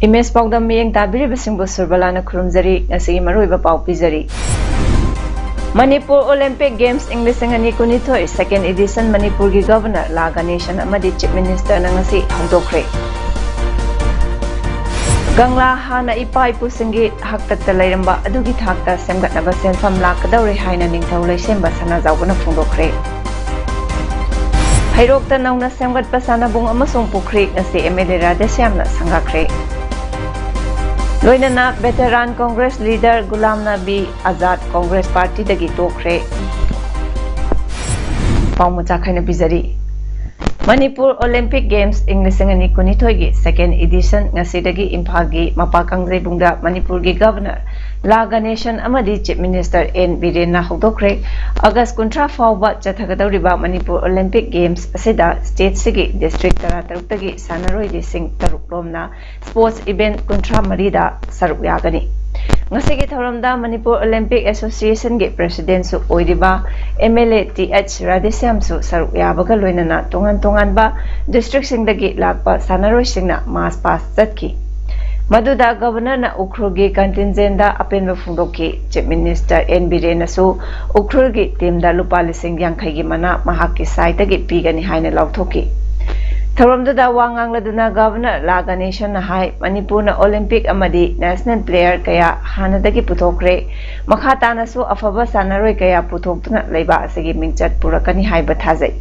Image PAODAM miyeng tabiribasingbu surbalana khurumjari ngasi maruiba pau pijari. Manipur Olympic Games English ngani kunithoi second edition Manipur gi Governor La Ganeshan amadi Chief Minister na ngasi hongdokre. Gangla hana ipa ipusingi haktatta lairamba adugi thakta semgatnaba senfam lakadauri haina ningthau leisemba sana jawbana phongdokre. Hairokta nauna semgatpa sanabung amasung pukri ngasi MLA Radhesyamna sangakre. Loinana veteran Congress leader Gulam Nabi Azad Congress Party dagi tokre. Paumucha khaina bijari. Manipur Olympic Games Inglisingani kunithoigi second edition ngasidagi Imphagi Mapakangzai bungda Manipur gi Governor La Ganeshan amadi Chief Minister N Birena hogdokre. August kuntra fawba chathagadawriba Manipur Olympic Games asida state sigi district taratarukdagi sanaroi lising tarukromna sports event kuntra marida saruk yagani. Ngasigi thoramda Manipur Olympic Association gi president su oiriba MLA TH Radhesyam su saruk yabaga loinana tongan ba district singdagi lakpa sanaroi singna mass pass chatki. Maduda Governor na Ukhrugi contingent da apenba phungdoki. Chief Minister N Birena su Ukhrugi team da lupa lising yangkhai gi mana mahakki site gi pigani haina lauthoki. Thoramda wangang laduna Governor La Ganeshan na hai Manipur na Olympic amadi national player kaya hanadagi puthokre. Makhata na su afaba sanaroi kaya puthoktuna leiba asigi mingchat purakani haiba thajai.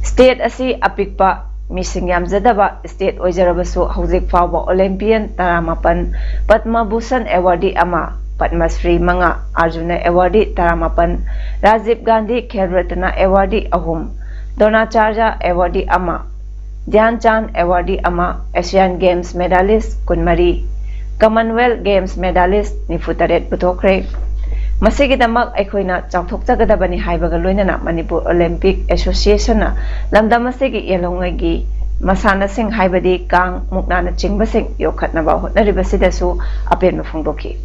State asi apikpa Missing Yamzadaba State Ojarabasu Hauzik Fawba Olympian Taramapan Padma Bhushan Awardee Ama Padma Shri Manga Arjuna Awardee Taramapan Rajiv Gandhi Khel Ratna Awardee Ahum Dronacharya Awardee Ama Dhyan Chand Awardee Ama Asian Games Medalist Kunmari Commonwealth Games Medalist Nifutaret Puthokre. Masigidamak aikhoina chawthokchagadabani haibaga loinana Manipur Olympic Association na lamdam asigi yelongai gi masana sing haibadi kang muknana chingba sing yokhatnaba hotnaribasidasu apenma phongdoki.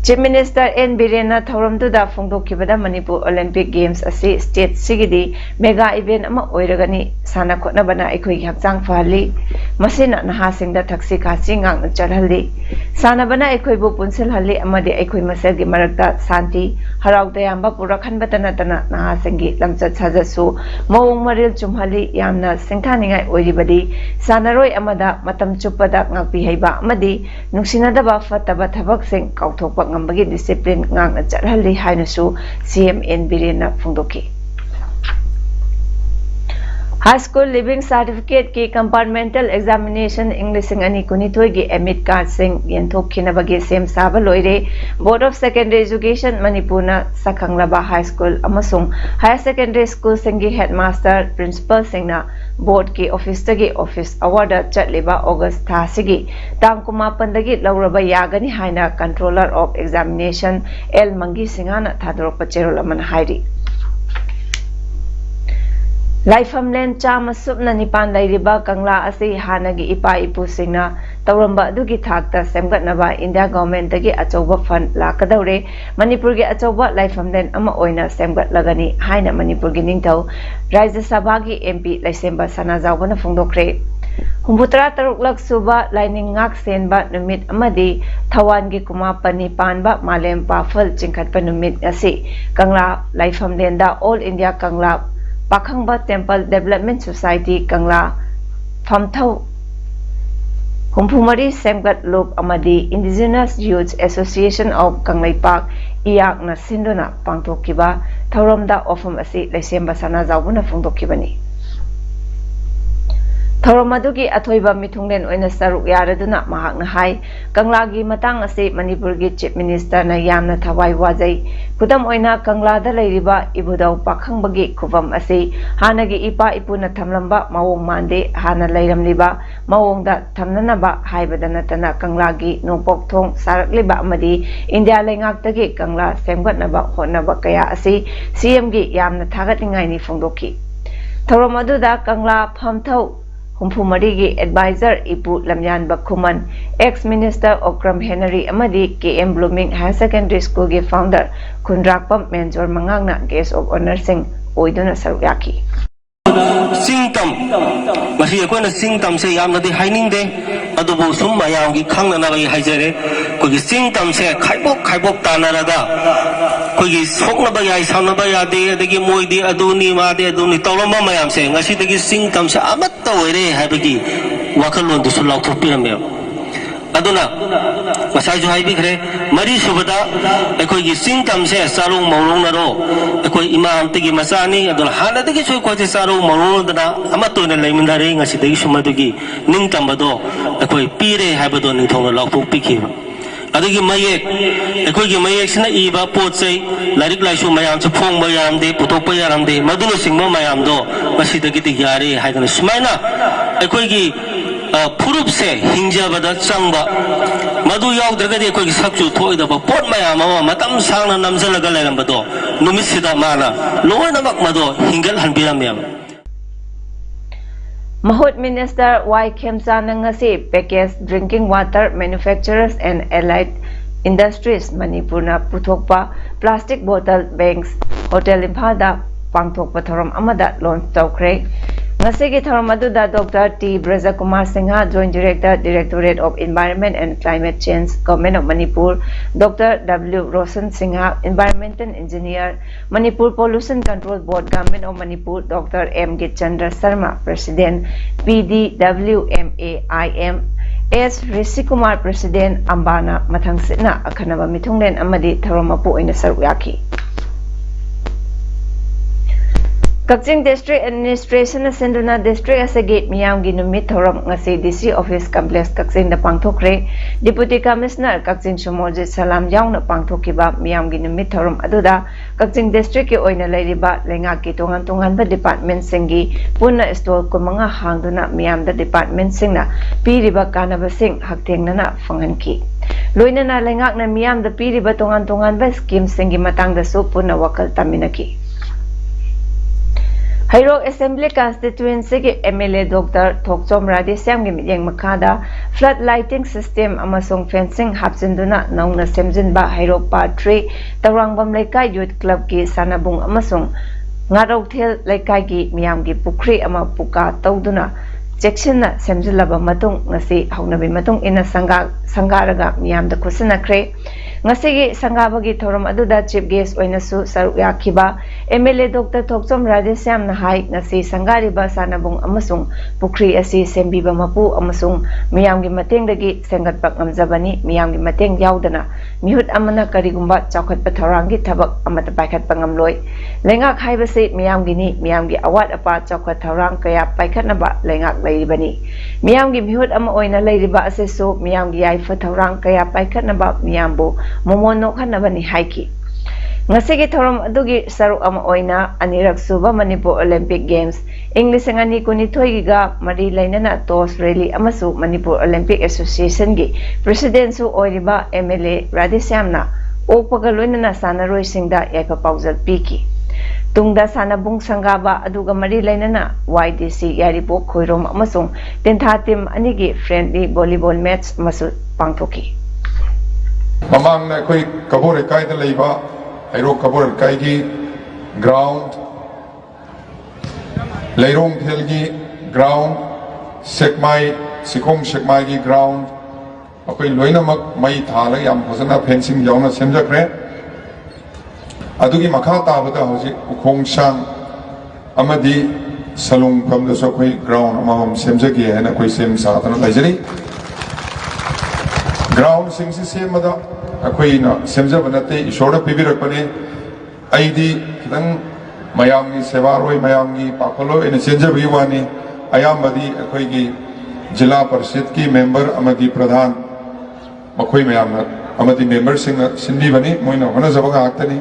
Chief Minister N Birena thoramduda phongdokibada Manipur Olympic Games asi state sigidi mega event ama oiragani sana khotnabana aikhoi hakchang phali masina nahasingda thaksi khasi ngangna chalhalli sanabana aikhoi bu punsil halli amadi aikhoi masagi marakta santi harau dayamba purakhanba tana nahasingi lamchat sajasu mawung maril chumhali yamna singthaningai oiribadi sanaroi amada matam chupada ngakpi haiba amadi nungsinadaba fataba thabak sing kauthokpa ngambagi discipline ngangna chalhalli hainasu CM N Birena phongdoki. High School Living Certificate ki Compartmental Examination English ani kunithoi gi admit card sing yenthok khinabagi sem saba loire. Board of Secondary Education Manipur na Sakhanglaba High School amasung Higher Secondary School singi headmaster principal singna board ki office tagi office award chatliba August tha sigi tang kumapan dagi lauraba yagani haina Controller of Examination L Mangi Singhana thadorokpa cherol amana hairi. Laifamlen chama supna nipan lairiba Kangla asi hanagi ipa ipu singna tawramba adugi thakta semgatnaba India government dagi achauba fund lakadaure Manipur gi achauba laifamlen ama oina semgatlagani haina Manipur gi ningthau Rajya Sabha gi MP laisemba sana jawbana phongdokre. Humbutra taruklak suba laining ngak senba numit amadi Thawan gi kumapani panba malem pafal chingkhatpa numit asi Kangla laifamlen da All India Kangla Pakhangba Temple Development Society Kangla Famthau Humpumari Semgat Lop Amadi Indigenous Youth Association of Kanglai Park Iyak na Sindona Pangtokiba Thauramda Ofam asi Laisemba sana jawbuna phongdokibani. Thoromadugi Athoiba Mitunglen oina saruk yaraduna mahakna hai Kanglagi matang ase Manipurgi Chief Minister na yamna thawai wajai Kudam oina Kangla da leiriba ibudau pakhangbagi khubam ase hanagi ipa ipuna thamlamba mawong mande hana leiramliba mawongda thamnanaba haibada natana Kanglagi nongpok thong sarakliba amadi India lengaktagi Kangla semgatnaba hotnaba kaya ase CM gi yamna thagatningai ni phongdoki Thoromaduda Kangla phamthau Humpumarigi Advisor Ipu Lamyan Bakhuman, Ex-Minister Okram Henry Amadi KM Blooming Higher Secondary School ge founder Kundrakpam Menjor Mangangna Guest of Honor Singh Oiduna Sarukyaki. Singtam masi akoina singtam se yamna di haining de adubu sum mayam gi khangna na gi haijare ko gi singtam se khaibok tanarada ko gi sokna ba yai sauna ba ya de adagi moi di aduni ma de aduni tawlama mayam se ngasi dagi singtam se amat tawere haibagi wakalon du sulaw thopirame aduna masai jo haibi khre mari subada ekoi gi singtam se sarung maurung na ro ekoi imam tigi masani aduna hana tigi soi ko je sarung maurung dana amato na leimindare ngasi tigi sumadu gi ningtam bado ekoi pire haibado ningthong na lakthok pikhi adagi mayek ekoi gi mayek sina iba potsai larik laisu mayam che phong mayam de putok pa yaram de maduna singma mayam do ngasi tigi ti yare haidana sumaina ekoi gi Purup se hinjabada changba madu yaudragadi ekoi sakju thoidaba pot mayam ama matam sangna namjalaga leirambado numisida mana loinamak mado hingal hanbiramyam Mahut Minister Y. Khemsa Nangasi Packaged Drinking Water Manufacturers and Allied Industries Manipurna Puthokpa Plastic Bottle Banks Hotel Imphalda Pangthokpa Thorom amada launch tawkhre Ngasigi Thoromaduda Dr. T. Brajakumar Singha, Joint Director, Directorate of Environment and Climate Change, Government of Manipur, Dr. W. Roshan Singha, Environmental Engineer, Manipur Pollution Control Board, Government of Manipur, Dr. M. Gitchandra Sharma, President, PDWMAIM, S. Rishikumar, President, Ambana, Mathangsitna, Akhanaba Mitunglen Amadi, Thoromapu in the Saruyaki. Kakching District Administration Sinduna District Asagate Miyam Ginumit Thoram Ngasi DC Office Complex Kakching the Pangthokre Deputy Commissioner Kakching Shumoji Salam Yaung na Pangthokiba Miyam Ginumit Thoram Aduda Kakching District ki oina leiriba lengaki tongan ba department singi punna stall kumanga hangduna Miyam da department singna piriba kanaba sing haktengna phanghanki loinana lengak na Miyam da piriba tongan ba scheme singi matang da su punna wakal taminaki Hairok Assembly Constituency ki MLA Dr. Thokchom Radhesyam gi mityeng makhada flood lighting system amasung fencing hapjinduna nauna semjinba Hairok Part 3 Tarangbam Laikai Youth Club ki sanabung amasung Ngarauthel Laikai gi miyam gi pukri ama puka tawduna Chekshina semjilaba matung ngasi haunabi matung ina sangaraga miyam da khusinakre Ngasigi sangabagi thoram aduda chief guest oinasu sarukyakiba MLA Dr. Thokchom Radhesyam na hai ngasi sangariba sanabung amasung pukri asi sembiba mapu amasung miyamgi matengdagi sengatpak ngamjabani miyamgi mateng yaudana mihut amana karigumba chawkhatpa thorangi thabak amata paikhatpa ngamloi lengak haibase miyamgi ni miyamgi awat apa chawkhat thorang kaya paikhatnaba lengak leiribani miyamgi mihut ama oina leiriba asesu miyamgi yaifa thorang kaya paikhatnaba miyambu Momono Kanabani Haiki. Ngasigi Thoram Adugi Saru Ama Oina, Anirak Suba Manipur Olympic Games, English Angani Kunitoiga, Marie Lainana Tos Rally Amasu, Manipur Olympic Association Gi, President Su Oiriba MLA Radhesyamna, Opagaluina Sana Roy Singda Yaipa Pauzal Piki. Tungda Sanabung Sangaba Aduga Marie Lainana, YDC Yaribo Koirom Amasung, Tentatim Anigi Friendly Volleyball Match Masu Pangtoki. Mamang na koi kabore kai da leiba airo kabore kai gi ground leirong thel gi ground sekmai sikom sekmai gi ground akoi loina mak mai thala yam phosana fencing yauna semjakre adugi makha ta bata hoji ukhong sang amadi salung pham da so koi ground amam semjagi hena koi sem sa tana laijari ground sing si semada akoi na semjabanate ishora pibirakpane aidi kitang mayamgi sewaroi mayamgi pakolo ene senjabgi wani अयामदी अखोई जिला परिषद की member अमदी प्रधान मखोई मयामना अमदी member सिंह सिंधी बनी मोइना होनजबगा आक्तनी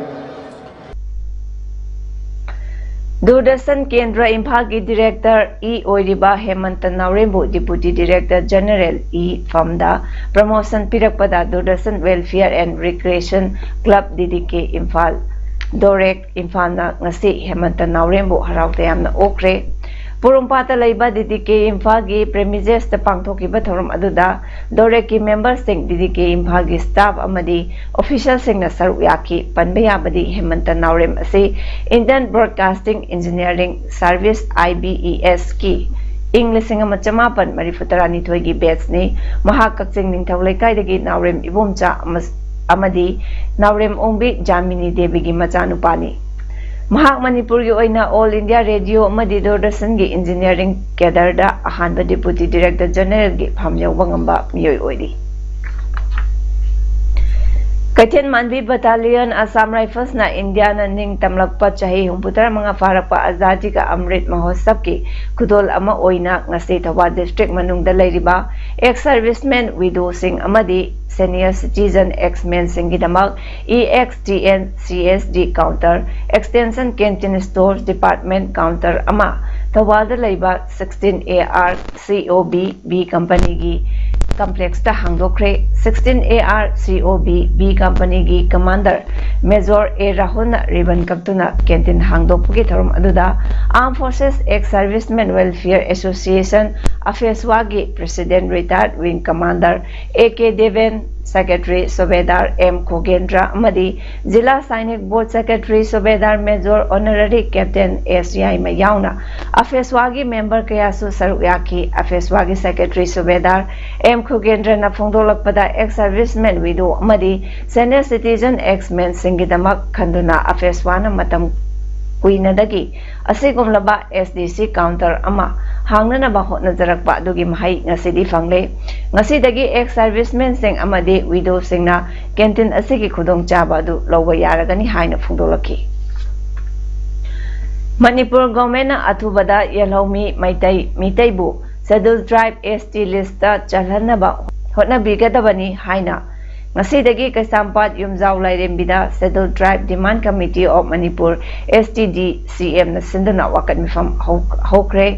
दूरदर्शन केंद्र इम्फाल की डायरेक्टर ई ओरिबा हेमंत नावरेबू डिप्यूटी डायरेक्टर जनरल ई फमदा प्रमोशन पिरकपदा Doordarshan welfare and recreation club DDK Imphal डोरेक इम्फाल ngasi हेमंत नावरेबू हराव तयामना ओक्रे पुरुमपाता लैबा डीडीके इम्फाल की प्रेमिजेस ता पांगथोकिबा थोरम अदुदा डोरेक की मेंबर सिंह डीडीके इम्फाल की स्टाफ अमदी ऑफिशियल सिंह न सरुक याकी पनबे याबदी हेमंत नावरेम असे Indian broadcasting engineering service IBES की इंग लिसिंग अमा चमापन मरीफुतरानिथोई की बैच ने महा कक्चिंग निंगथौ लेकाइदगी नावरेम इबोमचा अमदी नावरेम ओंबी जामिनी देवी की मचानुपानी महाक मणिपुर की ओइना ऑल इंडिया रेडियो अमदी दूरदर्शन की इंजीनियरिंग कैडर अहानबा डिप्यूटी डायरेक्टर जनरल की फम यौबा ngamba मियोय ओइरी कैथेन मानवी बटालियन असम राइफल्स ना इंडिया ना निंग तमलकपा चाही हुंपुतर मंगा फारकपा आजादी का अमृत महोत्सव की खुदोल अमा ओइना ngasi थवा डिस्ट्रिक्ट मनुंगदा लेरिबा एक्स सर्विसमैन विडो सिंह अमदी सीनियर सिटीजन एक्समैन सिंह गिदमक EXTN CSD counter extension canteen store department counter अमा थवादा लेबा 16AR COB B कंपनी की कॉम्प्लेक्स ता हांगदोख्रे 16AR COB B कंपनी की commander major A Rahul ribbon कप्तुना कैंटीन हांगदोपुगी थरम अदुदा arm forces ex serviceman welfare association अफेसवा की president retired wing commander AK Deven secretary subedar M Khogendra अमदी Zila Sainik Board secretary subedar major honorary captain SI मयाउना अफेसवागी मेंबर कयासु सरुयाकी अफेसवागी सेक्रेटरी सुबेदार M खोगेंद्र न फोंदोलकपदा एक्स सर्विसमैन विडो अमदी सीनियर सिटीजन एक्समैन सिंगिदमक खंदुना अफेसवाना मतम कुइनदगी असिगुमलबा SDC काउंटर अमा हांगननबा होटनजरकपा अदुगी महै ngasi फंगले ngasi एक्स सर्विसमैन सिंह अमदी विडो सिंहना कैंटीन असिगी खुदोंग चाबा अदु लौबा यारगनी हाइना फोंदोलकी मणिपुर गवर्नमेंट अथुबदा येलौमी मितैबु शेड्यूल ट्राइब ST लिस्ट चलहनबा होटनबिगदबनी हाइना ngasi कैसामपात युमजाव लाइरेंबिदा schedule tribe demand committee of Manipur STDCM न सिंदना वाकट मिफम होख्रे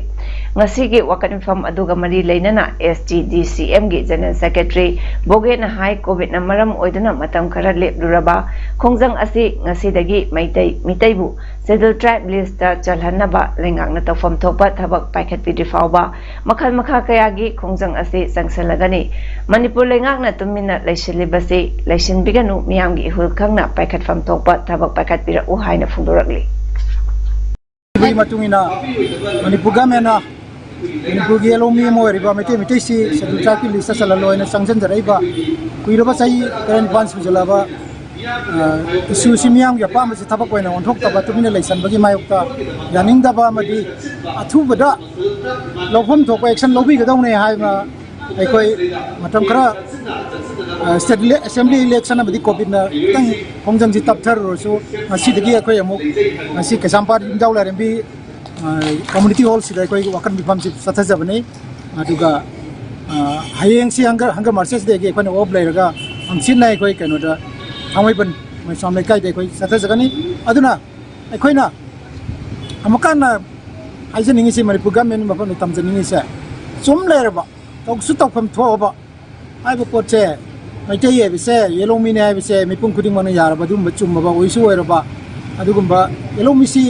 ngasi की वाकट मिफम अदुगा मरी लेनना STDCM की general secretary Borgohain high Covid न मरम ओइदना मतम खरा लेपलुरबा खोंजंग असि ngasi दगी मितैबु शेड्यूल ट्राइब लिस्ट चलहनबा लेंगांग न तौफम थोपा थबक पाइखतपि फावबा मखल मखा कयागी खोंजंग असि संगसलगनी मणिपुर लेंगांग न तुमिना लैसिलिबसि लैसिनबिगनु मियामगी इहुल खंगना पाइखतफम थोपा थबक पाइखतपिरा उ हाइना फुंदोरकली मतुंगिना मणिपुर गमेना मणिपुर की एलोमी मोरिबा मिटे सी शेड्यूल ट्राइब की लिस्ट चललोइना संजन जरैबा कुइरबा सही करन बांस जलाबा इशू सिमियाम के पाम से थबक ओइना ओंथोक्तबा तुमिना लैसनबगी मायोक्ता यानिंगदबा मदि अथुबदा लौफम थोप एक्शन लौबिगदौने हाइमा अखोई मतम खरा स्टेट असेंबली इलेक्शन अबदी कोविड ना तंग खोंजंग जी तपथरसु मसीदगी अखोई अमुक मसी केसामपाट जाउलारेंबी कम्युनिटी हॉल सिदा अखोई वकन बिफाम से सथजबने अदुगा हयेंग सी हंगर मार्चेस देगे अखोई ऑफ लेरगा हमसिन अखोई कनोदा थांगैबन मैसाम लेकाय अखोई सथजगनी अदुना अखोइना अमकाना हाइजनिंग से मणिपुर गवर्नमेंट मफम तमजनिंग से चुम लेरबा तौसु तौफम थोबा आइबो पोचे मैते येबिसे येलोमीने आइबिसे मिपुम खुदिंग मन यारबा दुम बचुमबा ओइसु ओइरबा अदुगुम्बा येलोमीसी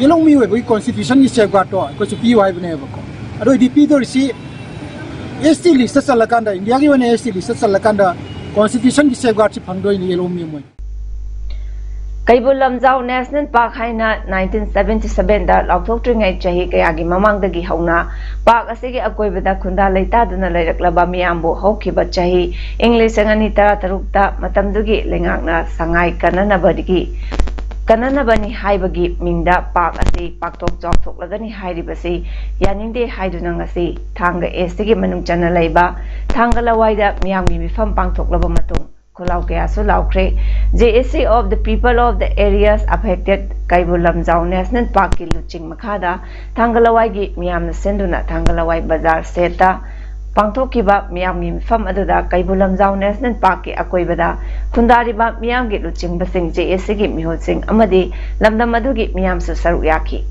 येलोमी ओइबो कॉन्स्टिट्यूशन की सेफगार्ड तो को पियो आइबने बको अदो डीपी दोरसी ST लिस्ट चलकांदा इंडिया की वने ST लिस्ट चलकांदा कॉन्स्टिट्यूशन की सेफगार्ड से फंगदोइनी येलोमी मोय कैबुल लमजाव नेशनल पार्क हाइना 1977 दा लाउथोक्ट्रिंगै चाही कयागी ममांगदगी हौना पार्क असिगी अकोइबदा खुंदा लेतादुना लेरक्लबा मियामबु हौखिबा चाही इंग्लिश संगनी 13 ता मतमदुगी लेंगाकना संगाई कननबनी हाइबगी मिंदा पार्क असि पाक्तोक चौथोकलगनी हाइरिबसि यानिंदे हाइदुना ngasi थांगा एस्टगी मनुंग चना लेबा थांगा लवाइदा मियामगी मिफम पांगथोकलबा मतुंग Kulau kaya su laukre JSC of the people of the areas affected Kaibu Lamjau National Park ki luching makada Thangalawai gi miyam na senduna Thangalawai Bazar Seta Pangthokiba miyam gi mifam aduda Kaibu Lamjau National Park ki akoibada Khundariba miyam gi luching basing JSC gi mihol sing amadi lamdam adugi miyam su saru yaki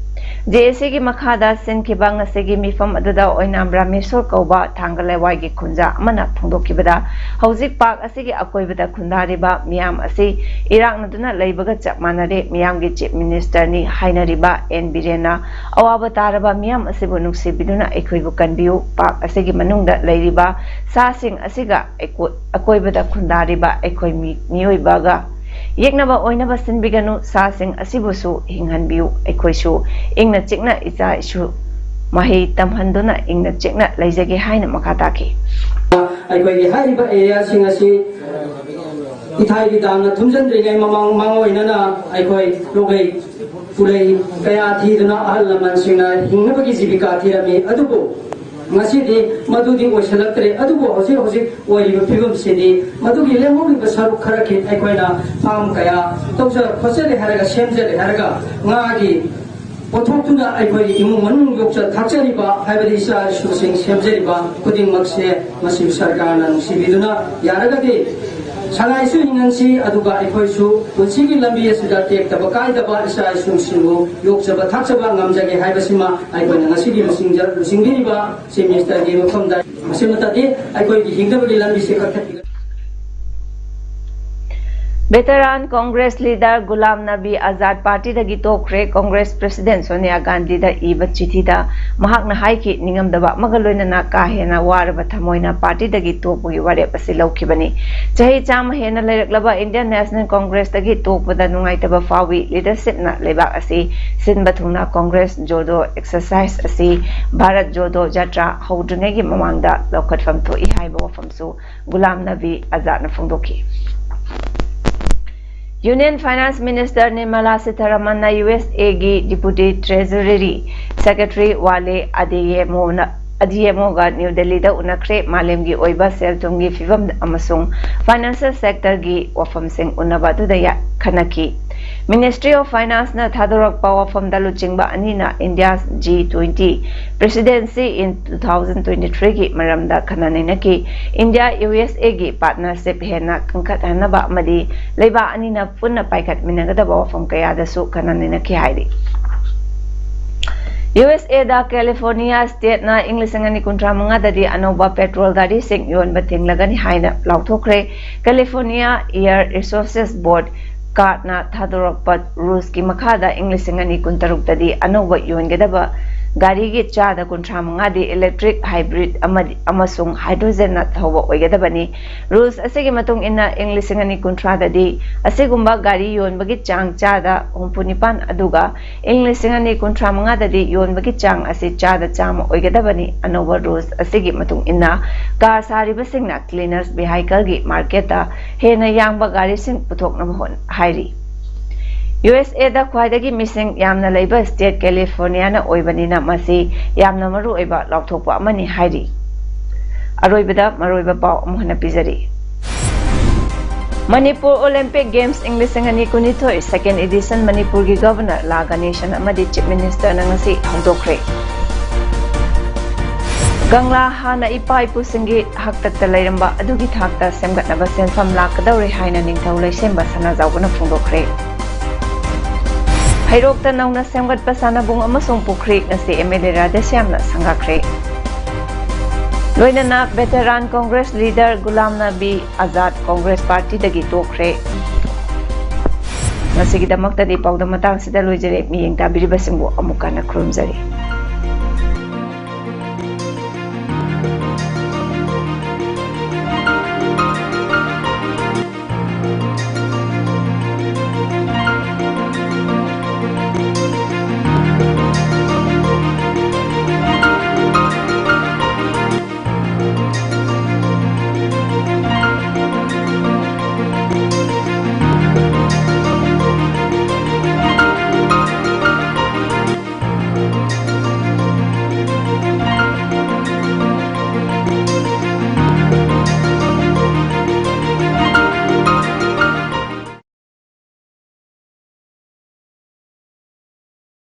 JSC gi makhada senkiba ngasigi mifam aduda oinam Rameswar kauba Thangalawai gi khunja amana phongdokibada Hauzik Park asigi akoibada khundariba miyam asi Iraq naduna leibaga chap manare miyam gi chief minister ni hainariba N Birena awaba taraba miyam asibu nuksi biduna ekoibu kanbiu park asigi manungda leiriba sasing asiga akoibada khundariba ekoi miyoibaga Yeknaba oinaba sinbiganu sasing asibusu hinghanbiu ekoisu ingna chikna icha isu mahi tamhanduna ingna chikna leijage haina makataki aikoi hariba area singasi ithai gi dang thumjandri ngai mamang mangoinana aikoi logai pulei kaya thiduna ahal laman singna hingnabagi jibika thirami adubu masidi madudi oisalaktre adubu hosi oiriba phibam sidi madugi lemhoriba saruk kharaki aikoina farm kaya tawsa khosele haraga semjale haraga ngagi pothokuna aikoi imung manung yoksa thakjariba haibadi isa susing semjariba kuding makse masi sarkarna nusibiduna yaragadi Sangai su hingansi aduga aikhoisu punsigi lambi asida tek taba kai daba isa sungsingu yoksaba thaksaba ngamjage haibasima aikhoina ngasigi lusingbiriba se minister gi mafamda masematati aikoi gi hingdabagi lambi se kakati Veteran Congress leader Ghulam Nabi Azad Party dagi tokre Congress President Sonia Gandhi da iba chithi da mahakna haiki ningamdaba magaloina na kahena waraba thamoina party dagi tokpugi warep asi laukibani chahi chama hena lailaklaba Indian National Congress dagi tokpada nungaitaba fawi leadership na lebak asi sinba thungna Congress jodo exercise asi Bharat jodo jatra haudunegi mamangda lokhatfam thoi haiba wafamsu Ghulam Nabi Azad na phongdoki Union Finance Minister Nirmala Sitharaman na USA gi Deputy Treasury Secretary Wale Adeyemo ga New Delhi da unakre malem gi oiba sel tumgi fivam amasung financial sector gi wafam sing unaba du da ya khanaki Ministry of Finance na Thadorak Power from Daluchingba Anina India's G20 Presidency in 2023 ki Maramda Kananina ki India USA ki partnership hena kangkat hanaba madi Leba Anina Punna Paikat Minagadaba from Kayada Su Kananina ki Haidi USA da California state na English ngani kuntra manga dadi anoba petrol dadi sing yon bating lagani haina lauthokre California Air Resources Board Karna Thadorakpat rules ki makhada English ngani kuntaruk tadi anoba yongedaba gari gi chada kuntra manga di electric hybrid amasung hydrogen na thoba oigedabani rules asigi matung inna English ngani kuntra dadi asigumba gari yon bagi chang chada humpunipan aduga English ngani kuntra manga dadi yon bagi chang asi chada chama oigedabani anoba rules asigi matung inna car sari basingna cleaners vehicle gi market ta hena yangba gari sing puthok na mohon hairi USA da khwaidagi missing yamna leiba state California na oibanina masi yamna maru oiba lauthokpa amani hairi aroibada maroiba paw amuhna pizari Manipur Olympic Games English ngani kunithoi second edition Manipur gi governor La Ganeshan amadi chief minister na ngasi hongdokre Gangla hana ipai pusingi hakta lairamba adugi thakta semgatnaba senfam lakadauri haina ningthau leisemba sana jawbana phongdokre Hairokta nauna semgat pasana bung amasung pukri ngasi MLA Radhasyam na sangakre Loinana veteran Congress leader Ghulam Nabi Azad Congress Party dagi tokre Ngasi gidamak tadi PAODAM matang sida loijare miyeng tabiri basingbo amukana krumjari